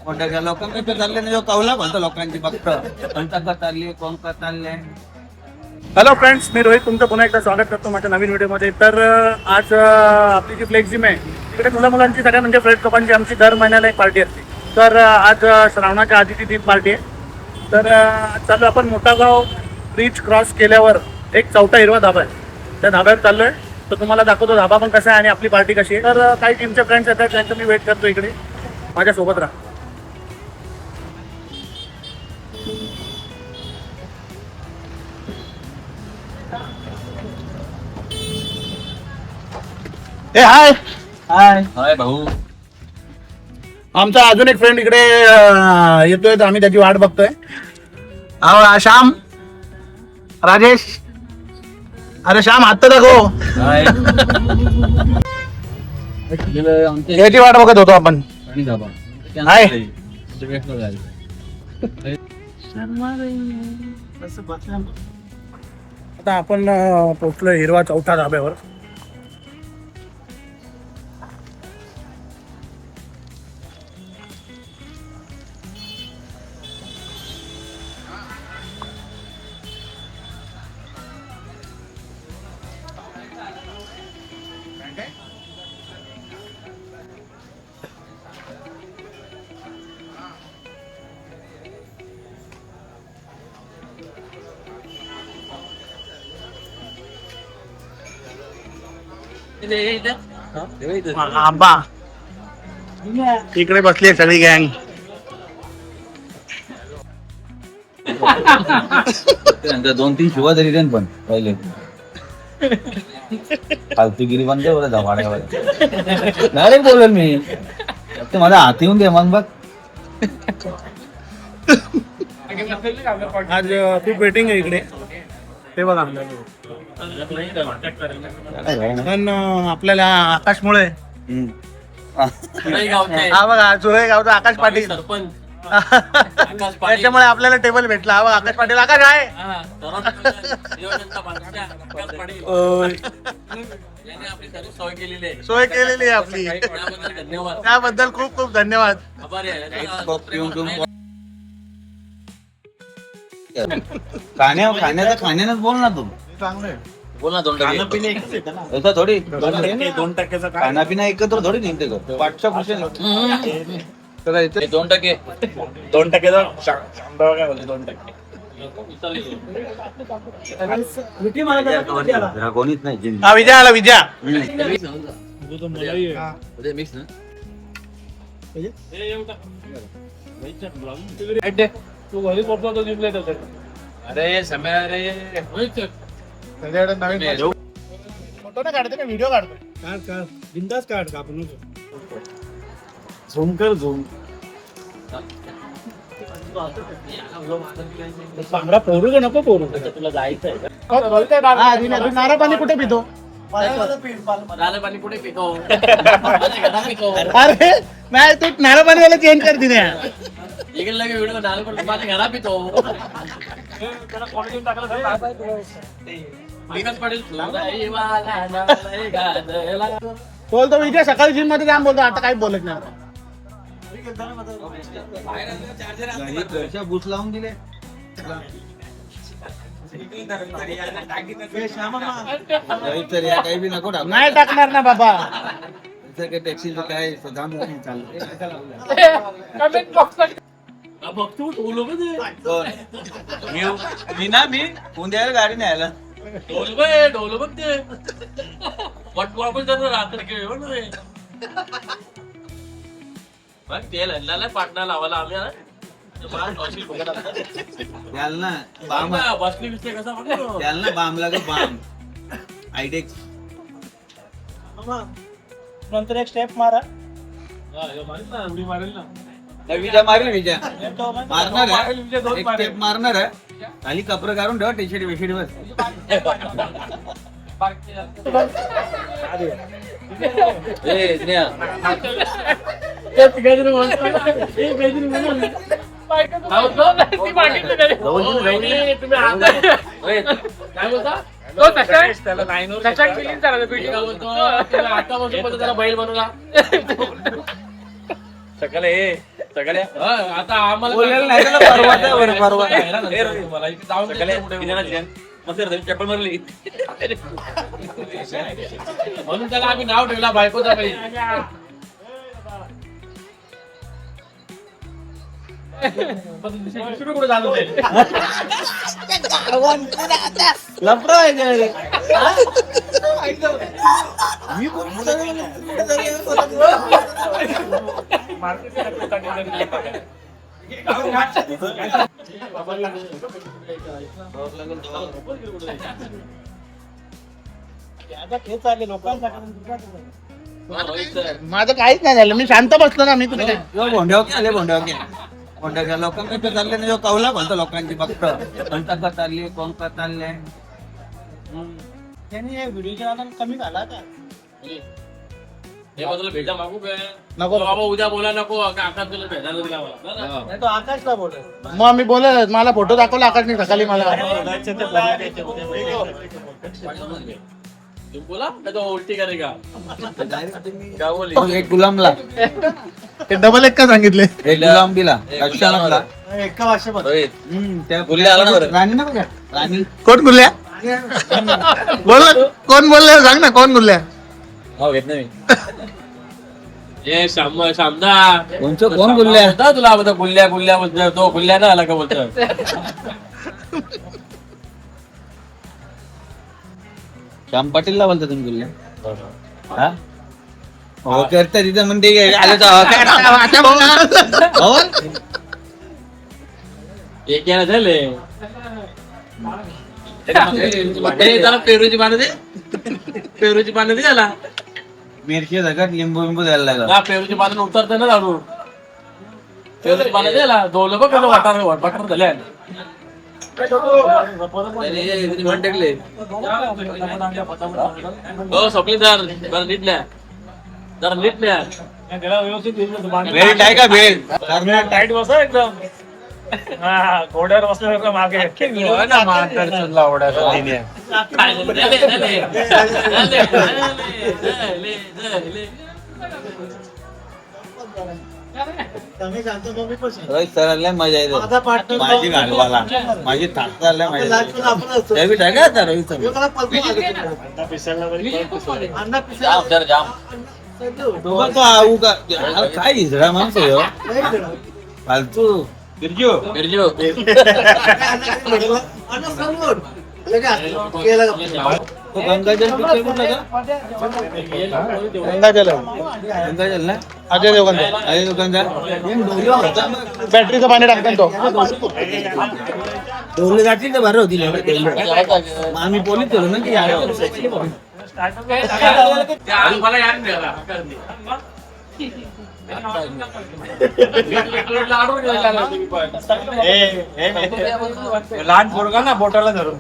भोंड्या लोकांकडे चालले ना, जो कौला म्हणतो लोकांची फक्त कोणता चालली कोण का चालले. हॅलो फ्रेंड्स, मी रोहित तुमचं पुन्हा एकदा स्वागत करतो माझ्या नवीन व्हिडिओमध्ये. तर आज आपली जी फ्लेक्स जिम आहे तिकडे मुला मुलांची सगळ्या म्हणजे फ्रेंड कपांची आमची दर महिन्याला एक पार्टी असते. तर आज श्रावणाच्या आधीची ती पार्टी आहे. तर चालू आपण मोठागाव ब्रिज क्रॉस केल्यावर एक चौथा हिरवा धाबा आहे, त्या धाब्यावर चाललो आहे. तर तुम्हाला दाखवतो धाबा पण कसा आहे आणि आपली पार्टी कशी आहे. तर काही टीमचे फ्रेंड्स येतात, त्यांचं मी वेट करतो इकडे. माझ्यासोबत राहा. ए हाय हाय हाय भाऊ. आमचा अजून एक फ्रेंड इकडे येतोय, तर आम्ही त्याची वाट बघतोय. श्याम, राजेश, अरे श्याम हात तर दाखव. याची वाट बघत होतो आपण. हाय. आता आपण पोहोचलोय हिरवा चौथा धाब्यावर. आंबा इकडे बसली आहे सगळी गँग. दोन तीन शिवा तरी देन पण पहिले फालतूगिरी बंद बोला धवाड्यावर. डायरेक्ट बोलेल मी, ते माझा हात येऊन दे मग बघ. आज खूप वेटिंग आहे इकडे, ते बघा. पण आपल्याला आकाशमुळे हा बघा, जुळे गावचा आकाश पाटील, त्याच्यामुळे आपल्याला टेबल भेटला. हा बघा आकाश पाटील. आकाश आहे सोय केलेली आहे आपली, त्याबद्दल खूप खूप धन्यवाद. खाण्यानंच बोल ना तू. चांगलं बोल ना. 2% थोडी 2% खानापिना एकत्र थोडी निघते का. व्हॉट्सअप 2%. 2% कोणीच नाही. हा विजय आला. विजय तू घरी पोहोचला तो जिंकले. अरे समय फोटो ना काढते, व्हिडिओ काढतो. बिंदास काढ का आपण. झूम कर, झूम. चांगला पोरू का नको पोरू. तुला जायचंय नारळ पाणी कुठे पितो. पाणी कुठे पितो. अरे नाही, तू नारळ पाणीवाला चेंज कर दिने. इकडे लगे व्हिडिओ नारळ पाणी घरा पितो. बोलतो विजय सकाळी जिम मध्ये जाम बोलतो, आता काही बोलत नाही. बुस लावून दिले. काही बी नको टाकू. नाही टाकणार ना बाबा. टॅक्सीचं काय मी उद्या गाडी न्यायला ढोल बघ ते वापस जातो रात्री तेल हल्ला पाटणा लावायला आम्ही बसली बिसले कसा ना बाम लाग बाम आयडेक्स. नंतर एक स्टेप मारा. उडी मारेल ना. विजा मारेल. विजा मारणार आहे, एक स्टेप मारणार आहे. खाली कपडे काढून ठेवा. टी शर्ट बिशर्ट वर. काय बोलता. बैल बनवला. सकाळी सकाळी आता आम्हाला बोललेलं नाही त्याला परवाचा बरं, परवा. मला इथे जाऊन चप्पल मारली म्हणून त्याला आम्ही नाव ठेवला बायकोचा बाई. दुसरी कुठे जात होते लफडा आहे का रे? माझं काहीच नाही झालं, मी शांत बसलो ना. मी तुला काय भोंड्या लोकांकडे चालले नाही, कौला बोलतो लोकांची फक्त कोणता का चालली कोण का चालले. त्यांनी व्हिडिओच्या नादात कमी झाला का? हे बदल भेटा मागू काय नको बाबा उद्या बोला नको आकाश तुला भेटायला दिला मला. नाही तो आकाशला बोलत. मग मी बोलत, मला फोटो दाखवला आकाशने सकाळी मला. तुम बोला मैं तो उल्टी करेगा क्या बोली एक गुलामला ते डबल एक का सांगितले? एक गुलाम दिला कशाला एका भाषेमध्ये त्या गुल्ल्या आला ना राणी ना बघा राणी कोण गुल्ल्या? बोल, कोण बोलले सांग ना, कोण गुल्ल्या? हो घेत नाही ये सामना कोणचं कोण गुल्ल्या होता तुला बघा गुल्ल्या गुल्ल्या बोलतो तो गुल्ल्या ना आला का बोलतो. श्याम पाटीलला बोलता तुम्ही गुल्ल्या? हा हो करता तिथं म्हणते आलं एक याला झाले त्याला पेरूची पानं दे, पेरूची पानं दे त्याला. मिरची सगळ्यात लिंबू लिंबू द्यायला लागला. हा पेरूची पानं उतरते ना झाडू, पेरूची पानं द्यायला दोन बघ कसं वाटार वाटार झाले. हो स्वप्नील सर जरा नीट न्या, जरा नीट न्या. बेल्ट आहे का बेल्ट? टाईट बसा एकदम घोड्यावर बसल्यासारखं मागे. रोहित सरांना मजा येते. माझी घालवाला माझी थाकता आल्या मजा येते. आहे का आता रोहित सर? जाम तो आऊ का अरे काय हिजडा माणूस आहे हो. फालतू बिरजू तो गंगाजल पिक्चर कुठला का? गंगाजल गंगाजल ना अजय देवगण. अरे दुकानदार बॅटरीचं पाणी टाकतात तो. ढोलले जातील तर बरं होतील आम्ही पोलीस करू ना की मला यार लहान पोरगा ना बोटाला धरून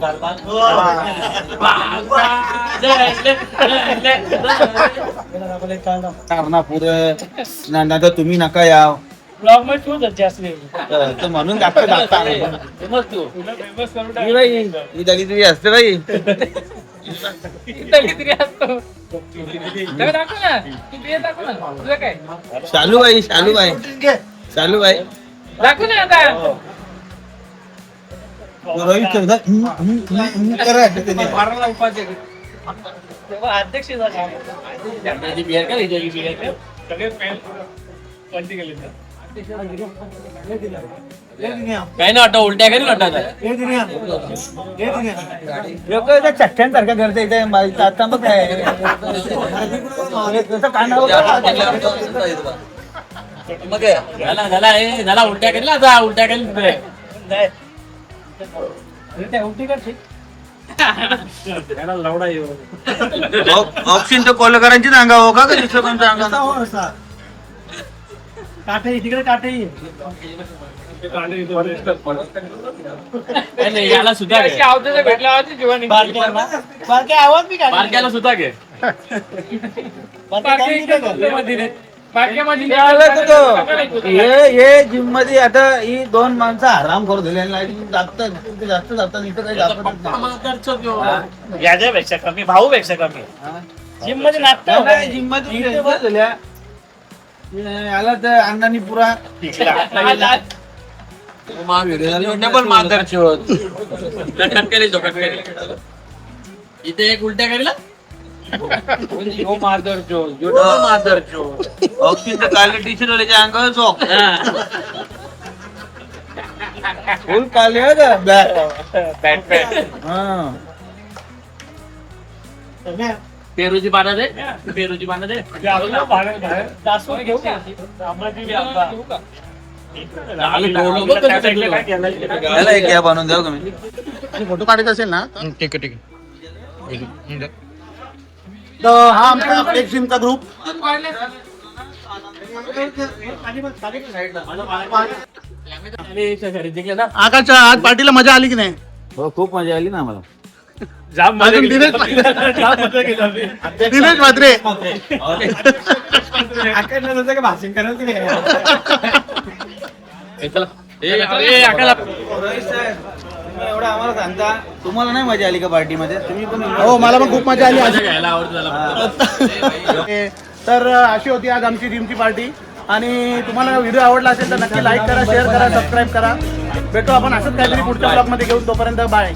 पुरं तर तुम्ही नका याव ब्लॉग मध्ये तू जास्त तर म्हणून दाखवत बाई ही दलित असते बाई शालूबाई शालूबाई शालूबाई रोहित अध्यक्ष बिहार का काही ना वाटत उलट्या काही वाटत लोक चठ्ठ्यांसारखं करते इथे आता बघ काय झाला उलट्या केली ना उलट्या केली ऑप्शन तर कोलकरांची सांगा हो का दुसरं कोणतं सांगा काटे तिकडे काटे याला सुद्धा बारक्याला सुद्धा घे हे जिम मध्ये आता ही दोन माणसं आराम करू दिले जास्त जातात इथं काही जास्त याच्यापेक्षा कमी भाऊ पेक्षा कमी जिम मध्ये नाचता जिम मध्ये आला तर अण्णांनी पुरा पण मार्गदर्शक केले इथे एक उलट्या करीला ऑफिस काले टी शर्ट वाले अंगावर चौक फुल काले है का ब्लॅक पेरूची पानं दे पेरूची पानं दे याला एक कॅब आणून द्याव तुम्ही फोटो काढायचा असेल ना ठीक आहे तर हा आमचा फ्लेक्स जिमचा ग्रुप आकाशच्या आज पार्टीला मजा आली की नाही हो खूप मजा आली ना आम्हाला अजून दिनेश म्हात्रे भाषण करायचं एवढं आम्हाला सांगता तुम्हाला नाही मजा आली का पार्टीमध्ये तुम्ही पण हो मला पण खूप मजा आली आज. घ्यायला आवडतं तर अशी होती आज आमची जिमची पार्टी आणि तुम्हाला व्हिडिओ आवडला असेल तर नक्की लाईक करा शेअर करा सबस्क्राईब करा भेटू आपण असंच काहीतरी पुढच्या ब्लॉग मध्ये घेऊन तोपर्यंत बाय